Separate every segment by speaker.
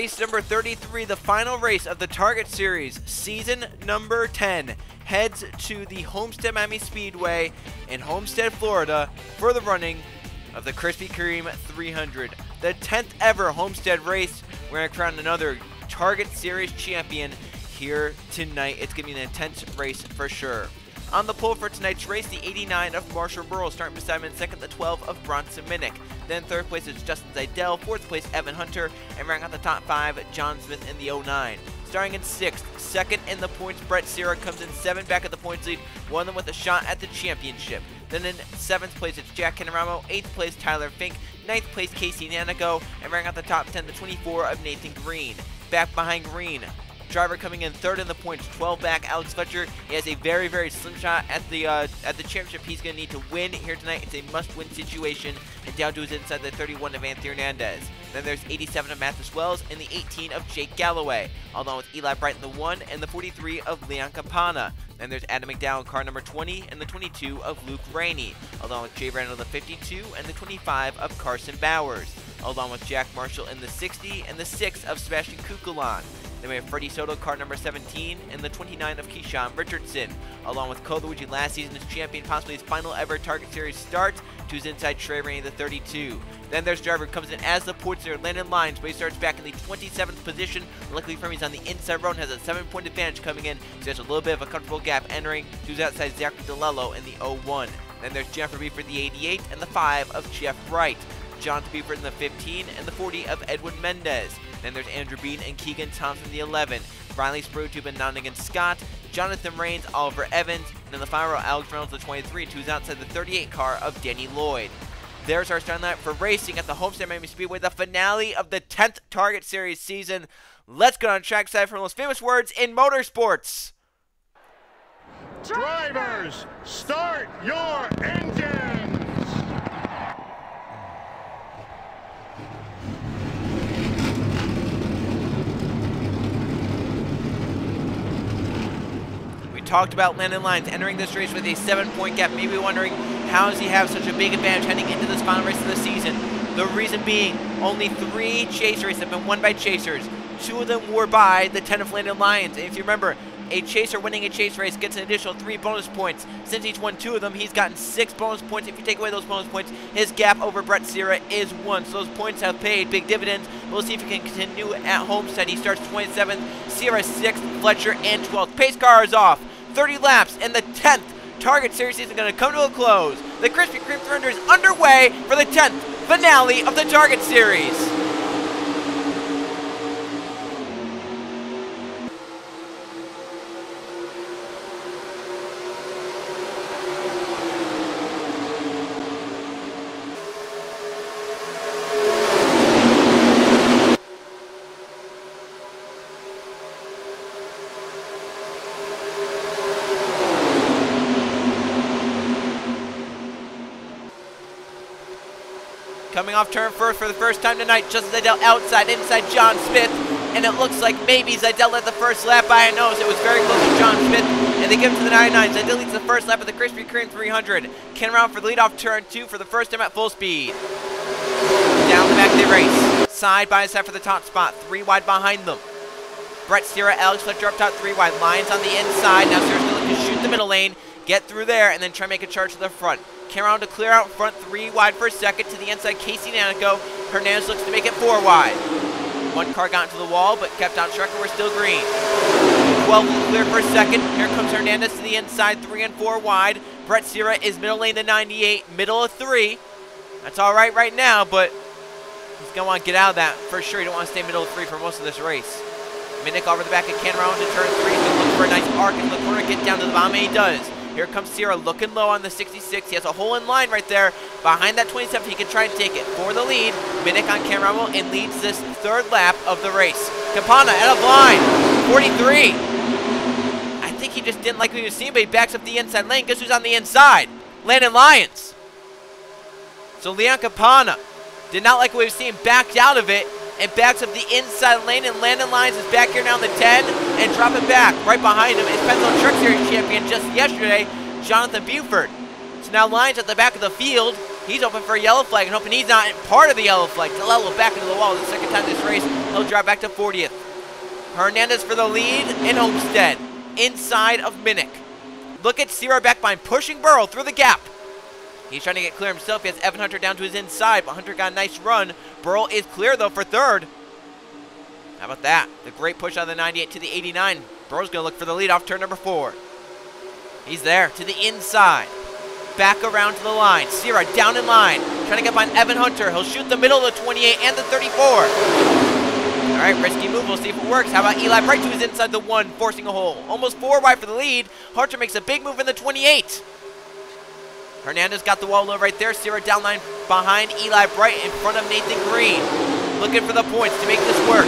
Speaker 1: race number 33, the final race of the Target Series, season number 10, heads to the Homestead Miami Speedway in Homestead, Florida for the running of the Krispy Kreme 300. The 10th ever Homestead race. We're going to crown another Target Series champion here tonight. It's going to be an intense race for sure. On the pole for tonight's race, the 89 of Marshall Burrow, starting beside him in second, the 12 of Bronson Minnick. Then third place is Justin Zeidel, fourth place Evan Hunter, and rounding out the top five, John Smith in the 09. Starting in sixth, second in the points, Brett Sierra comes in 7 back at the points lead, one of them with a shot at the championship. Then in 7th place, it's Jack Caneramo, 8th place, Tyler Fink, 9th place, Casey Nanico, and rounding out the top 10, the 24 of Nathan Green. Back behind Green, driver coming in 3rd in the points, 12 back, Alex Fletcher. He has a very, very slim shot at the championship. He's going to need to win here tonight. It's a must-win situation. And down to his inside, the 31 of Anthony Hernandez. Then there's 87 of Mathis Wells and the 18 of Jake Galloway, along with Eli Bright in the 1 and the 43 of Leon Campana. Then there's Adam McDowell in car number 20 and the 22 of Luke Rainey, along with Jay Randall in the 52 and the 25 of Carson Bowers, along with Jack Marshall in the 60 and the 6 of Sebastian Kukulon. Then we have Freddie Soto, car number 17, and the 29 of Keyshawn Richardson, along with Cole Luigi, last season's champion, possibly his final ever Target Series start, to his inside Trey Rainey, the 32. Then there's driver who comes in as the points leader, Landon Lyons, but he starts back in the 27th position. Luckily for him, he's on the inside road and has a 7-point advantage coming in, so there's a little bit of a comfortable gap entering to his outside Zachary DeLello in the 01. Then there's Jennifer Beeford, the 88, and the 5 of Jeff Wright. John Beeford in the 15 and the 40 of Edwin Mendez. Then there's Andrew Bean and Keegan Thompson, the 11. Riley Sprotube and Nonigan Scott. Jonathan Rains, Oliver Evans, and then the 5 row Alex Reynolds, the 23, and who's outside the 38 car of Danny Lloyd. There's our starting lineup for racing at the Homestead Miami Speedway, the finale of the 10th Target Series season. Let's get on trackside for the most famous words in motorsports.
Speaker 2: Drivers, start your engines!
Speaker 1: Talked about Landon Lyons entering this race with a 7-point gap. Maybe wondering, how does he have such a big advantage heading into this final race of the season? The reason being, only 3 chase races have been won by chasers. 2 of them were by the 10 of Landon Lyons. And if you remember, a chaser winning a chase race gets an additional 3 bonus points. Since he's won 2 of them, he's gotten 6 bonus points. If you take away those bonus points, his gap over Brett Sierra is 1. So those points have paid big dividends. We'll see if he can continue at Homestead. He starts 27th, Sierra 6th, Fletcher and 12th. Pace car is off. 30 laps, and the 10th Target Series season is going to come to a close. The Krispy Kreme 300 is underway for the 10th finale of the Target Series. Coming off turn first for the first time tonight, Justin Zeidel outside, inside John Smith, and it looks like maybe Zeidel led the first lap by a nose. It was very close to John Smith, and they give him to the 99. Zeidel leads the first lap of the Krispy Kreme 300. Ken around for the lead off turn 2 for the first time at full speed. Down the back they race, side by side for the top spot, 3 wide behind them. Brett Sierra, Alex Fletcher up top, 3 wide. Lyons on the inside. Now Sierra's going to look to shoot the middle lane, get through there, and then try to make a charge to the front. Came around to clear out front, 3 wide for a second to the inside, Casey Nanico. Hernandez looks to make it 4 wide. 1 car got into the wall, but kept out Trucker. We're still green. 12 will clear for a second. Here comes Hernandez to the inside, 3 and 4 wide. Brett Sierra is middle lane to 98, middle of 3. That's all right now, but he's going to want to get out of that for sure. You don't want to stay middle of 3 for most of this race. Minnick over the back of Ken around to turn 3. He's going to look for a nice arc in the corner, get down to the bottom, and he does. Here comes Sierra looking low on the 66. He has a hole in line right there. Behind that 27, he can try and take it for the lead. Minnick on Cameramo and leads this 3rd lap of the race. Campana out of line, 43. I think he just didn't like what he was seeing, but he backs up the inside lane. Guess who's on the inside? Landon Lyons. So Leon Campana did not like what he was seeing, backed out of it, and backs up the inside lane, and Landon Lyons is back here now in the 10 and dropping back. Right behind him is Pensacola Truck Series champion just yesterday, Jonathan Buford. So now Lyons at the back of the field. He's open for a yellow flag and hoping he's not part of the yellow flag. Delello back into the wall. The second time this race, he'll drop back to 40th. Hernandez for the lead in Homestead, inside of Minnick. Look at Sierra back behind, pushing Burrow through the gap. He's trying to get clear himself. He has Evan Hunter down to his inside, but Hunter got a nice run. Burrow is clear, though, for third. How about that? The great push out of the 98 to the 89. Burrow's going to look for the lead off turn number 4. He's there to the inside. Back around to the line. Sierra down in line. Trying to get behind Evan Hunter. He'll shoot the middle of the 28 and the 34. All right, risky move. We'll see if it works. How about Eli right to his inside the 1, forcing a hole. Almost 4 wide for the lead. Hunter makes a big move in the 28. Hernandez got the wall low right there. Sierra down line behind Eli Bright in front of Nathan Green. Looking for the points to make this work.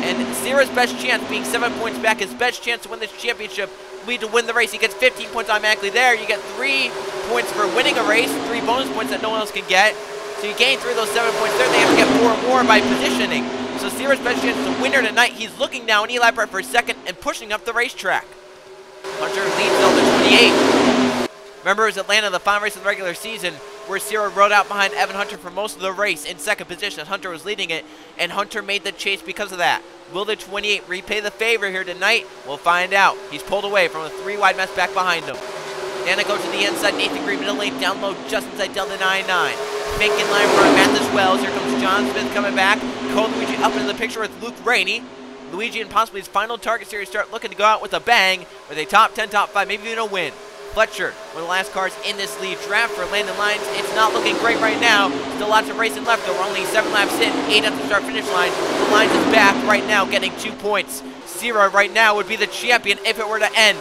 Speaker 1: And Sierra's best chance, being 7 points back, his best chance to win this championship lead to win the race. He gets 15 points automatically there. You get 3 points for winning a race, 3 bonus points that no one else can get. So you gain 3 of those 7 points there. They have to get 4 more by positioning. So Sierra's best chance to win her tonight. He's looking now on Eli Bright for a second and pushing up the racetrack. Hunter leads on the 28. Remember, it was Atlanta, the final race of the regular season, where Sierra rode out behind Evan Hunter for most of the race in second position. Hunter was leading it, and Hunter made the chase because of that. Will the 28 repay the favor here tonight? We'll find out. He's pulled away from a 3-wide mess back behind him. Nana goes to the inside. Nathan Green middle lane down low just inside Delta 99. Fake in line front, Mathis Wells. Here comes John Smith coming back. Cole Luigi up into the picture with Luke Rainey. Luigi and possibly his final target series start looking to go out with a bang with a top 10, top 5, maybe even a win. Fletcher, one of the last cars in this lead draft for Landon Lyons. It's not looking great right now. Still lots of racing left, though. We're only 7 laps in, 8 at the start-finish line. The Lyons is back right now, getting 2 points. Sierra right now would be the champion if it were to end.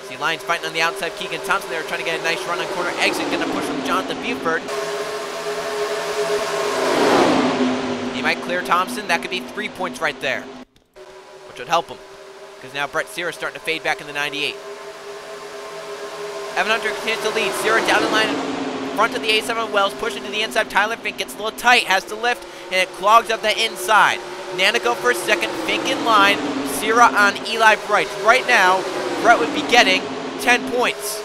Speaker 1: See Lyons fighting on the outside. Keegan Thompson there trying to get a nice run on corner exit. Going to push from Jonathan Buford. He might clear Thompson. That could be 3 points right there, which would help him, because now Brett Sierra is starting to fade back in the 98. Evan Hunter continues to lead. Sierra down in line in front of the A7 Wells, pushing to the inside. Tyler Fink gets a little tight, has to lift, and it clogs up the inside. Nana go for a second. Fink in line. Sierra on Eli Bright. Right now, Brett would be getting 10 points.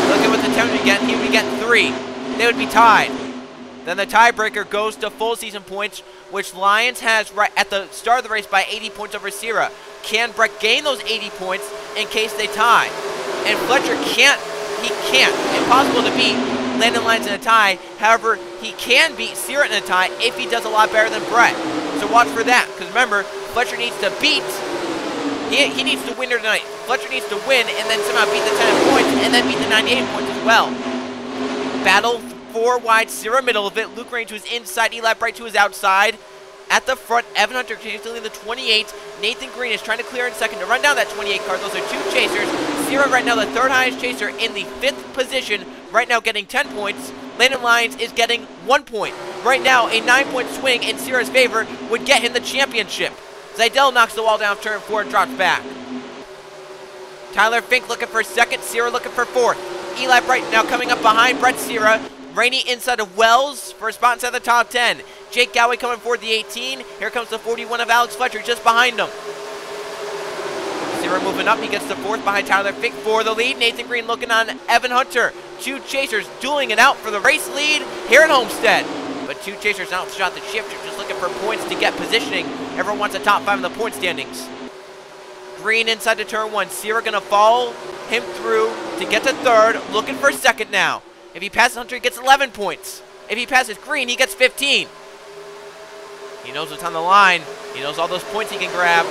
Speaker 1: Look at what the 10 would get. He would be getting 3. They would be tied. Then the tiebreaker goes to full season points, which Lyons has right at the start of the race by 80 points over Sierra. Can Brett gain those 80 points in case they tie? And Fletcher can't. Impossible to beat Landon Lyons in a tie. However, he can beat Sierra in a tie if he does a lot better than Brett. So watch for that, because remember, Fletcher needs to beat. He needs to win here tonight. Fletcher needs to win and then somehow beat the 10 points and then beat the 98 points as well. Battle 4 wide, Sierra middle of it. Luke Rain to his inside, Eli Bright to his outside. At the front, Evan Hunter continues to lead the 28. Nathan Green is trying to clear in second to run down that 28 car. Those are 2 chasers. Sierra right now the 3rd highest chaser in the 5th position. Right now getting 10 points. Landon Lyons is getting 1 point. Right now a 9-point swing in Sierra's favor would get him the championship. Zidell knocks the wall down turn 4 and drops back. Tyler Fink looking for 2nd. Sierra looking for 4th. Eli Bright now coming up behind Brett Sierra. Rainey inside of Wells for a spot inside the top 10. Jake Gowey coming forward the 18. Here comes the 41 of Alex Fletcher just behind him. Sierra moving up. He gets the 4th behind Tyler Fink for the lead. Nathan Green looking on Evan Hunter. 2 chasers dueling it out for the race lead here at Homestead. But 2 chasers outshot the shifter, just looking for points to get positioning. Everyone wants a top 5 in the point standings. Green inside to turn 1. Sierra going to follow him through to get to 3rd. Looking for 2nd now. If he passes Hunter, he gets 11 points. If he passes Green, he gets 15. He knows what's on the line. He knows all those points he can grab.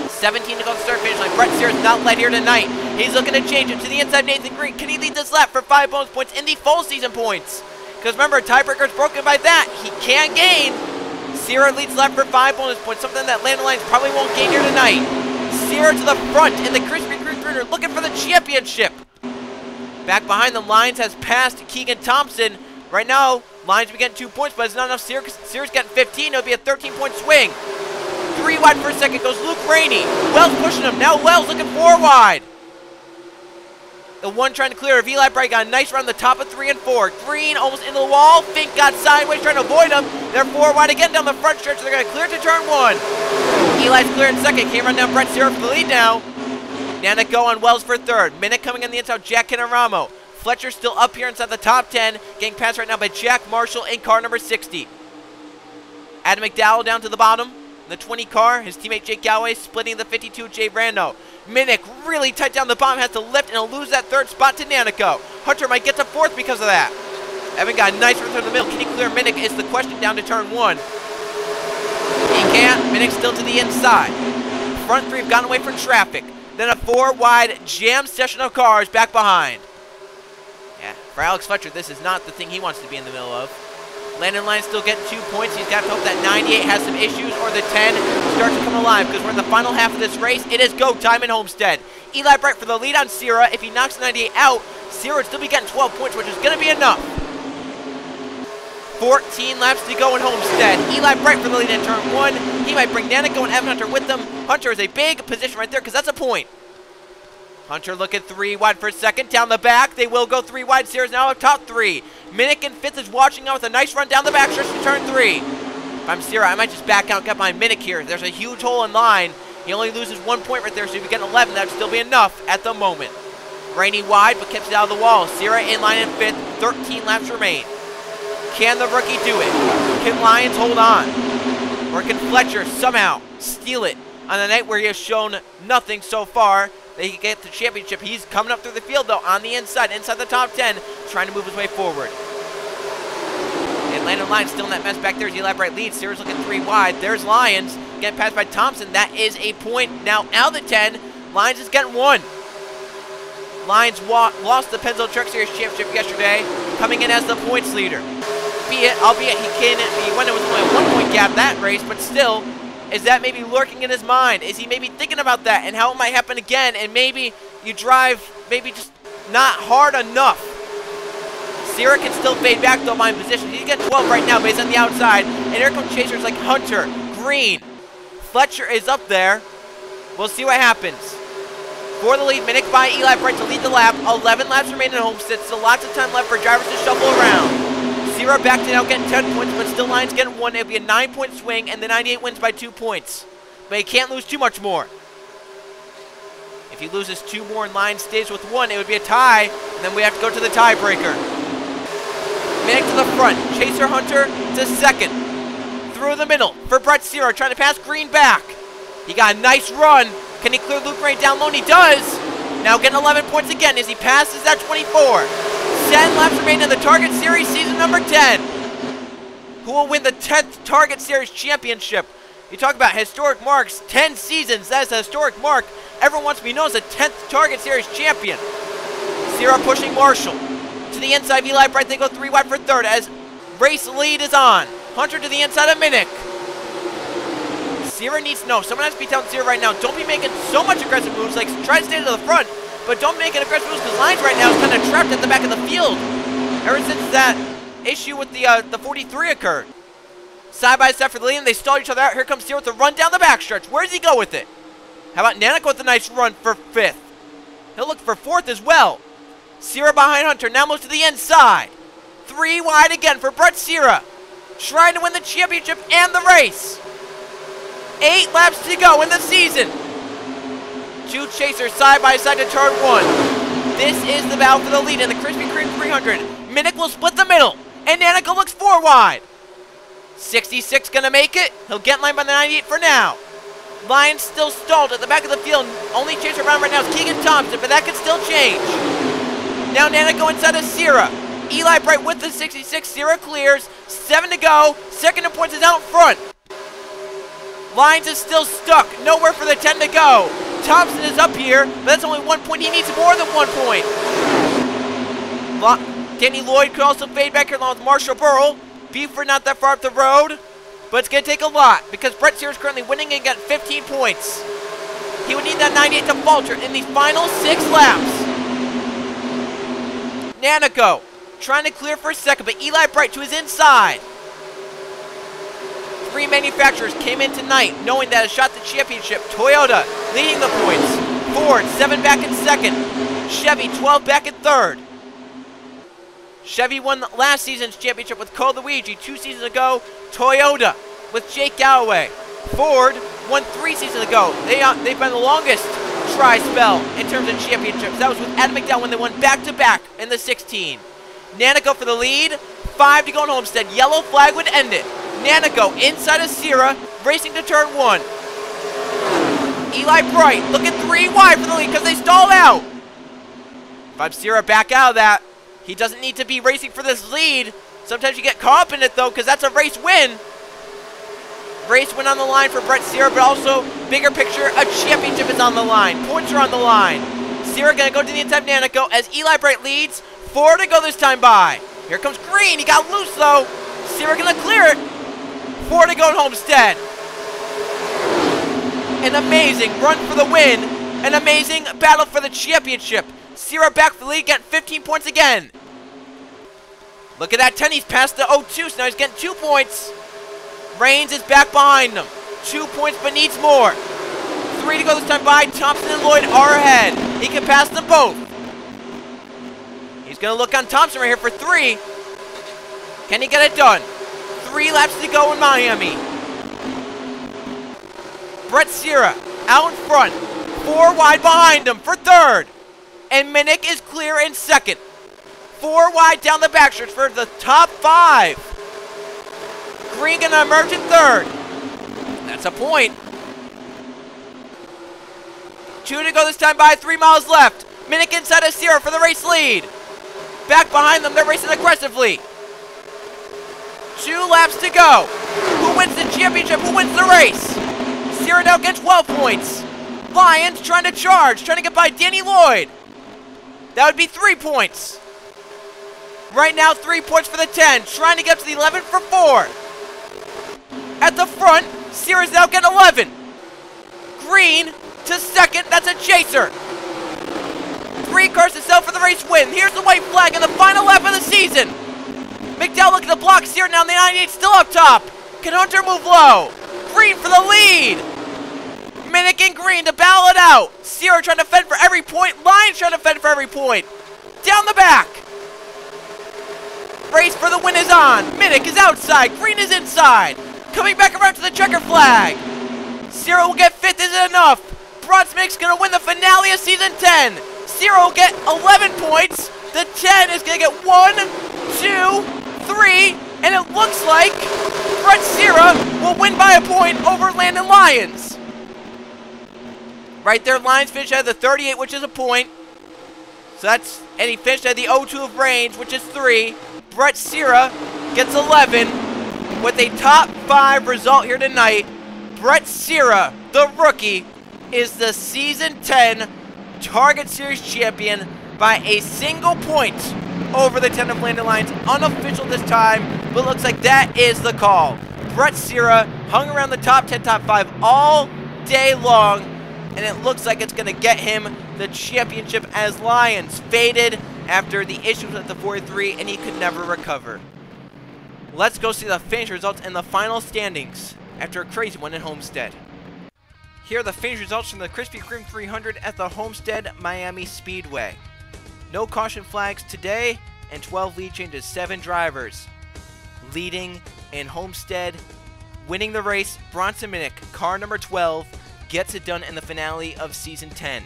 Speaker 1: 17 to go to the start finish line. Brett Sierra's not led here tonight. He's looking to change it to the inside. Nathan Green. Can he lead this lap for 5 bonus points in the full season points? Because remember, tiebreaker is broken by that. He can't gain. Sierra leads lap for 5 bonus points, something that Landon Lyons probably won't gain here tonight. Sierra to the front in the Krispy Kreme looking for the championship. Back behind them, Lyons has passed Keegan Thompson. Right now, Lyons will be getting 2 points, but it's not enough. Sierra's getting 15. It'll be a 13-point swing. 3 wide for a second goes Luke Rainey. Wells pushing him. Now Wells looking 4 wide. The 1 trying to clear of Eli Bright got a nice run on the top of 3 and 4. Green almost into the wall. Fink got sideways trying to avoid him. They're 4 wide again down the front stretch. They're going to clear to turn 1. Eli's clear in second. Can't run down Brett Sierra for the lead now. Nana go on Wells for 3rd. Minute coming on the inside. Jack Canaramo. Fletcher still up here inside the top 10, getting passed right now by Jack Marshall in car number 60. Adam McDowell down to the bottom. The 20 car, his teammate Jake Galloway splitting the 52, Jay Rando. Minnick really tight down the bottom, has to lift, and he'll lose that third spot to Nanico. Hunter might get to fourth because of that. Evan got a nice return to the middle. Can he clear Minnick is the question down to turn 1. He can't. Minnick still to the inside. Front 3 have gotten away from traffic. Then a 4-wide jam session of cars back behind. Yeah, for Alex Fletcher, this is not the thing he wants to be in the middle of. Landon Lyons still getting 2 points. He's got to hope that 98 has some issues or the 10 starts to come alive because we're in the final half of this race. It is go time in Homestead. Eli Bright for the lead on Sierra. If he knocks 98 out, Sierra would still be getting 12 points, which is going to be enough. 14 laps to go in Homestead. Eli Bright for the lead in turn 1. He might bring Nanico and Evan Hunter with them. Hunter is a big position right there because that's a point. Hunter looking 3 wide for a second. Down the back, they will go 3 wide. Sierra's now up top 3. Minnick in 5th is watching out with a nice run down the back stretch to turn 3. If I'm Sierra, I might just back out and get behind Minnick here. There's a huge hole in line. He only loses 1 point right there, so if you get 11, that would still be enough at the moment. Rainey wide, but keeps it out of the wall. Sierra in line in 5th. 13 laps remain. Can the rookie do it? Can Lyons hold on? Or can Fletcher somehow steal it on a night where he has shown nothing so far? They can get the championship. He's coming up through the field, though, on the inside the top 10, trying to move his way forward. And Landon Lyons still in that mess back there as Eli Bright leads. Sierra's looking 3 wide. There's Lyons getting passed by Thompson. That is a point. Now out of the 10, Lyons is getting 1. Lyons lost the Pennzoil Truck Series championship yesterday, coming in as the points leader. Albeit he went in with only a 1-point gap that race, but still, is that maybe lurking in his mind? Is he maybe thinking about that and how it might happen again? And maybe you drive maybe just not hard enough. Sierra can still fade back though behind position. He's getting 12 right now, but he's on the outside. And here come chasers like Hunter, Green. Fletcher is up there. We'll see what happens. For the lead, Minnick by Eli Bright to lead the lap. 11 laps remain in Homestead, so lots of time left for drivers to shuffle around. Sierra back to now getting 10 points, but still Lyons getting 1. It'll be a 9-point swing, and the 98 wins by 2 points. But he can't lose too much more. If he loses 2 more and Lyons stays with 1, it would be a tie, and then we have to go to the tiebreaker. Minnick to the front. Chaser Hunter to second. Through the middle for Brett Sierra, trying to pass Green back. He got a nice run. Can he clear Luke Ray down low? And he does. Now getting 11 points again as he passes that 24. 10 laps remain in the Target Series season number 10. Who will win the 10th Target Series championship? You talk about historic marks, 10 seasons, that is a historic mark. Everyone wants to be known as the 10th Target Series champion. Sierra pushing Marshall. To the inside, Eli Bright, they go 3 wide for 3rd as race lead is on. Hunter to the inside of Minnick. Sierra needs to know, someone has to be telling Sierra right now, don't be making so much aggressive moves, like try to stay to the front, but don't make it aggressive moves because Lyons right now is kind of trapped at the back of the field. Ever since that issue with the 43 occurred. Side by side for the lead, and they stall each other out. Here comes Sierra with the run down the backstretch. Where does he go with it? How about Nanico with a nice run for 5th? He'll look for 4th as well. Sierra behind Hunter, now moves to the inside. 3 wide again for Brett Sierra. Trying to win the championship and the race. 8 laps to go in the season. 2 chasers side by side to turn 1. This is the battle for the lead in the Krispy Kreme 300. Minnick will split the middle, and Nanico looks 4 wide. 66 gonna make it. He'll get in line by the 98 for now. Lyons still stalled at the back of the field. Only chaser around right now is Keegan Thompson, but that could still change. Now Nanico inside of Sierra. Eli Bright with the 66. Sierra clears. 7 to go. Second in points is out front. Lyons is still stuck. Nowhere for the 10 to go. Thompson is up here, but that's only 1 point. He needs more than 1 point. Danny Lloyd could also fade back here along with Marshall Burrell. Buford not that far up the road, but it's going to take a lot because Brett Sierra is currently winning and got 15 points. He would need that 98 to falter in the final 6 laps. Nanico trying to clear for a second, but Eli Bright to his inside. 3 manufacturers came in tonight knowing that a shot at the championship. Toyota leading the points. Ford 7 back in 2nd. Chevy 12 back in 3rd. Chevy won last season's championship with Cole Luigi 2 seasons ago. Toyota with Jake Galloway. Ford won 3 seasons ago. They've been the longest dry spell in terms of championships. That was with Adam McDowell when they won back-to-back in the 16. Nanago for the lead. 5 to go in Homestead. Yellow flag would end it. Nanago inside of Sierra, racing to turn 1. Eli Bright looking 3 wide for the lead because they stalled out. If I'm Sierra, back out of that. He doesn't need to be racing for this lead. Sometimes you get caught up in it, though, because that's a race win. Race win on the line for Brett Sierra, but also, bigger picture, a championship is on the line. Points are on the line. Sierra going to go to the inside of Nanago as Eli Bright leads. 4 to go this time by. Here comes Green. He got loose, though. Sierra going to clear it. 4 to go in Homestead. An amazing run for the win. An amazing battle for the championship. Sierra back for the lead, getting 15 points again. Look at that 10. He's passed the 0-2, so now he's getting 2 points. Reigns is back behind him. 2 points, but needs more. 3 to go this time by. Thompson and Lloyd are ahead. He can pass them both. He's going to look on Thompson right here for 3. Can he get it done? 3 laps to go in Miami. Brett Sierra out in front. 4 wide behind him for 3rd. And Minnick is clear in 2nd. 4 wide down the backstretch for the top 5. Green gonna emerge in 3rd. That's a point. 2 to go this time by. 3 miles left. Minnick inside of Sierra for the race lead. Back behind them, they're racing aggressively. 2 laps to go. Who wins the championship? Who wins the race? Sierra now gets 12 points. Lions trying to charge, trying to get by Danny Lloyd. That would be 3 points. Right now, 3 points for the 10. Trying to get up to the 11 for 4. At the front, Sierra's now getting 11. Green to 2nd. That's a chaser. 3 cars to sell for the race win. Here's the white flag in the final lap of the season. McDowell looking to block Sierra now. The 98 still up top. Can Hunter move low? Green for the lead. Minnick and Green to battle it out. Sierra trying to fend for every point. Lions trying to fend for every point. Down the back. Race for the win is on. Minnick is outside. Green is inside. Coming back around to the checker flag. Sierra will get 5th. Is it enough? Broadsmick's going to win the finale of Season 10. Sierra will get 11 points. The 10 is going to get 1, 2, 3. And it looks like Brett Sierra will win by a point over Landon Lyons. Right there, Lions finished at the 38, which is a point. So that's, and he finished at the 0-2 of Reigns, which is 3. Brett Sierra gets 11. With a top 5 result here tonight, Brett Sierra, the rookie, is the Season 10 Target Series champion by a single point over the 10 of Landon Lyons. Unofficial this time, but looks like that is the call. Brett Sierra hung around the top 10, top 5 all day long, and it looks like it's going to get him the championship as Lyons faded after the issues with the 43, and he could never recover. Let's go see the finish results and the final standings after a crazy one in Homestead. Here are the finish results from the Krispy Kreme 300 at the Homestead Miami Speedway. No caution flags today, and 12 lead changes, 7 drivers. Leading in Homestead, winning the race, Bronson Minnick, car number 12, gets it done in the finale of Season 10.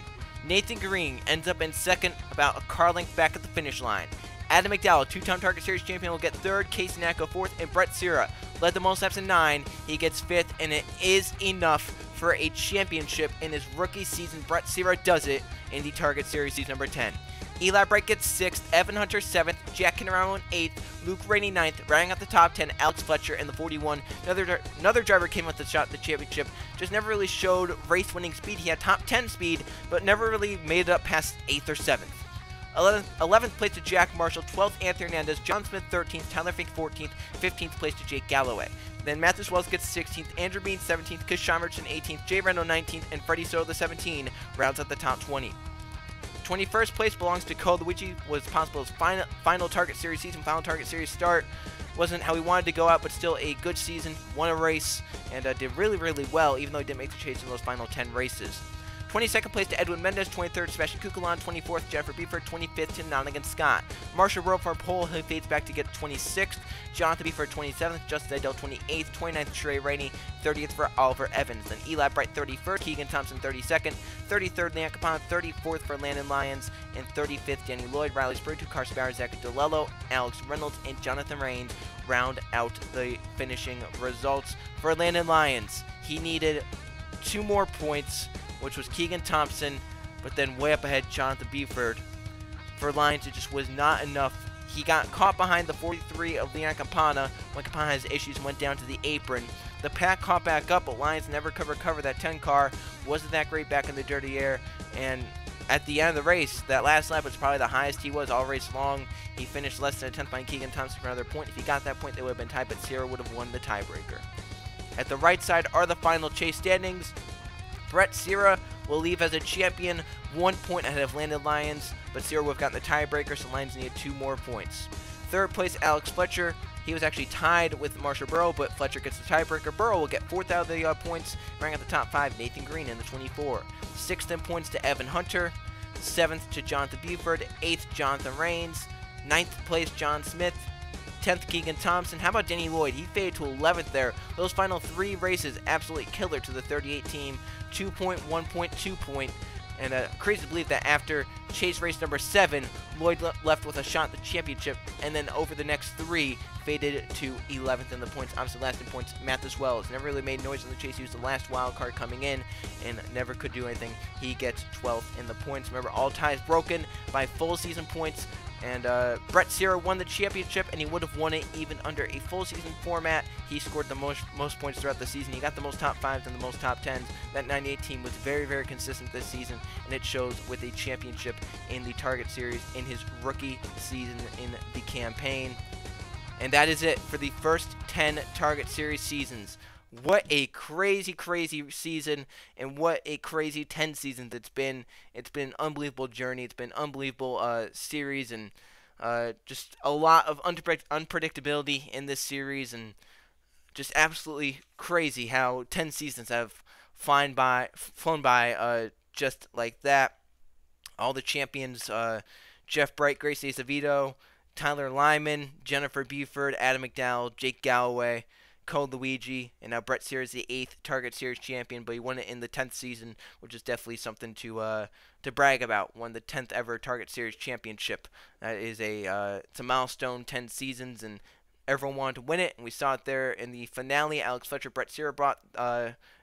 Speaker 1: Nathan Green ends up in 2nd, about a car length back at the finish line. Adam McDowell, 2-time Target Series champion, will get 3rd, Casey Nacko 4th, and Brett Sierra led the most laps in 9. He gets 5th, and it is enough for a championship in his rookie season. Brett Sierra does it in the Target Series season number 10. Eli Bright gets 6th, Evan Hunter 7th, Jack Kinnaround 8th, Luke Rainey 9th, rounding out the top 10, Alex Fletcher in the 41. Another driver came with the shot at the championship, just never really showed race-winning speed. He had top 10 speed, but never really made it up past 8th or 7th. 11th place to Jack Marshall, 12th Anthony Hernandez, John Smith 13th, Tyler Fink 14th, 15th place to Jake Galloway. Then Matthew Wells gets 16th, Andrew Bean 17th, Kish Shomerson 18th, Jay Rendo 19th, and Freddie Soto the 17 rounds out the top 20. 21st place belongs to Cole Luigi, was possible his final Target Series season, final Target Series start. Wasn't how he wanted to go out, but still a good season, won a race, and did really, really well, even though he didn't make the chase in those final 10 races. 22nd place to Edwin Mendez, 23rd Sebastian Kukulon, 24th Jennifer Beeford, 25th to Nottingham Scott. Marshall Rowe from pole, he fades back to get 26th. Jonathan Beeford 27th, Justin Idell 28th, 29th Sheree Rainey, 30th for Oliver Evans. Then Eli Bright 31st, Keegan Thompson 32nd, 33rd Leon Capon, 34th for Landon Lyons, and 35th Danny Lloyd, Riley Sprutu, Carson Bauer, Zach DeLello, Alex Reynolds, and Jonathan Rains round out the finishing results. For Landon Lyons, he needed 2 more points, which was Keegan Thompson, but then way up ahead Jonathan Beeford. For Lyons, it just was not enough. He got caught behind the 43 of Leon Campana when Campana has issues and went down to the apron. The pack caught back up, but Lyons never could recover. That 10 car wasn't that great back in the dirty air, and at the end of the race, that last lap was probably the highest he was all race long. He finished less than a 10th behind Keegan Thompson for another point. If he got that point, they would have been tied, but Sierra would have won the tiebreaker. At the right side are the final chase standings. Brett Sierra will leave as a champion, 1 point ahead of Landon Lyons, but Sierra would have gotten the tiebreaker, so Lyons needed 2 more points. Third place, Alex Fletcher. He was actually tied with Marshall Burrow, but Fletcher gets the tiebreaker. Burrow will get 4th out of the points, ranking at the top 5, Nathan Green in the 24. 6th in points to Evan Hunter. 7th to Jonathan Buford. 8th, Jonathan Rains. 9th place, John Smith. 10th, Keegan Thompson. How about Danny Lloyd? He faded to 11th there. Those final 3 races, absolutely killer to the 38 team. 2 point, 1 point, 2 point. And crazy to believe that after chase race number 7, Lloyd left with a shot at the championship, and then over the next 3, faded to 11th in the points. Obviously, last in points, Mathis Wells. Never really made noise in the chase. He was the last wild card coming in, and never could do anything. He gets 12th in the points. Remember, all ties broken by full season points. And Brett Sierra won the championship, and he would have won it even under a full season format. He scored the most points throughout the season. He got the most top 5s and the most top 10s. That 98 team was very, very consistent this season, and it shows with a championship in the Target Series in his rookie season in the campaign. And that is it for the first 10 Target Series seasons. What a crazy, crazy season, and what a crazy 10 seasons it's been. It's been an unbelievable journey. It's been an unbelievable series, and just a lot of unpredictability in this series, and just absolutely crazy how 10 seasons have flown by just like that. All the champions, Jeff Bright, Gracie Acevedo, Tyler Lyman, Jennifer Buford, Adam McDowell, Jake Galloway, Code Luigi, and now Brett Sierra is the 8th Target Series champion, but he won it in the 10th season, which is definitely something to brag about. Won the 10th ever Target Series championship. That is it's a milestone, 10 seasons, and everyone wanted to win it, and we saw it there in the finale. Alex Fletcher, Brett Sierra brought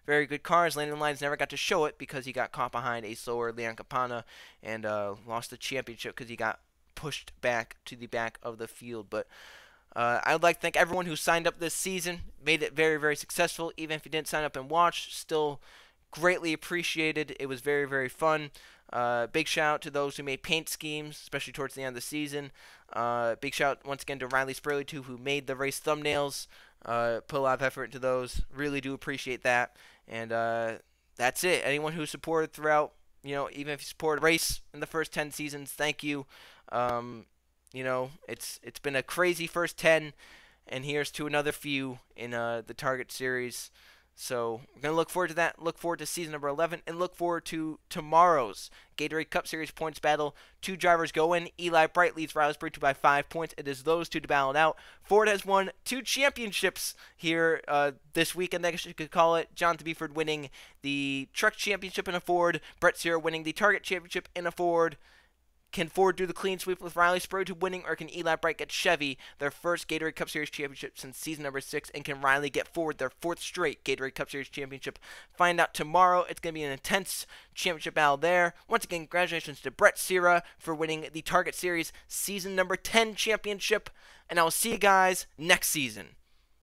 Speaker 1: very good cars. Landon Lyons never got to show it because he got caught behind a slower Leon Campana and lost the championship because he got pushed back to the back of the field. But I would like to thank everyone who signed up this season, made it very, very successful. Even if you didn't sign up and watch, still greatly appreciated. It was very, very fun. Big shout out to those who made paint schemes, especially towards the end of the season. Big shout out once again to Riley Spurley, too, who made the race thumbnails. Put a lot of effort into those. Really do appreciate that. And that's it. Anyone who supported throughout, even if you supported a race in the first 10 seasons, thank you. It's been a crazy first 10, and here's to another few in the Target Series. So we're going to look forward to that, look forward to season number 11, and look forward to tomorrow's Gatorade Cup Series points battle. 2 drivers go in. Eli Bright leads Riley Sprutu by 5 points. It is those 2 to battle it out. Ford has won 2 championships here this weekend, I guess you could call it. Jonathan Buford winning the Truck Championship in a Ford. Brett Sierra winning the Target Championship in a Ford. Can Ford do the clean sweep with Riley Spurtu winning, or can Eli Bright get Chevy their first Gatorade Cup Series championship since season number 6, and can Riley get Ford their 4th straight Gatorade Cup Series championship? Find out tomorrow. It's going to be an intense championship battle there. Once again, congratulations to Brett Sierra for winning the Target Series season number 10 championship, and I will see you guys next season.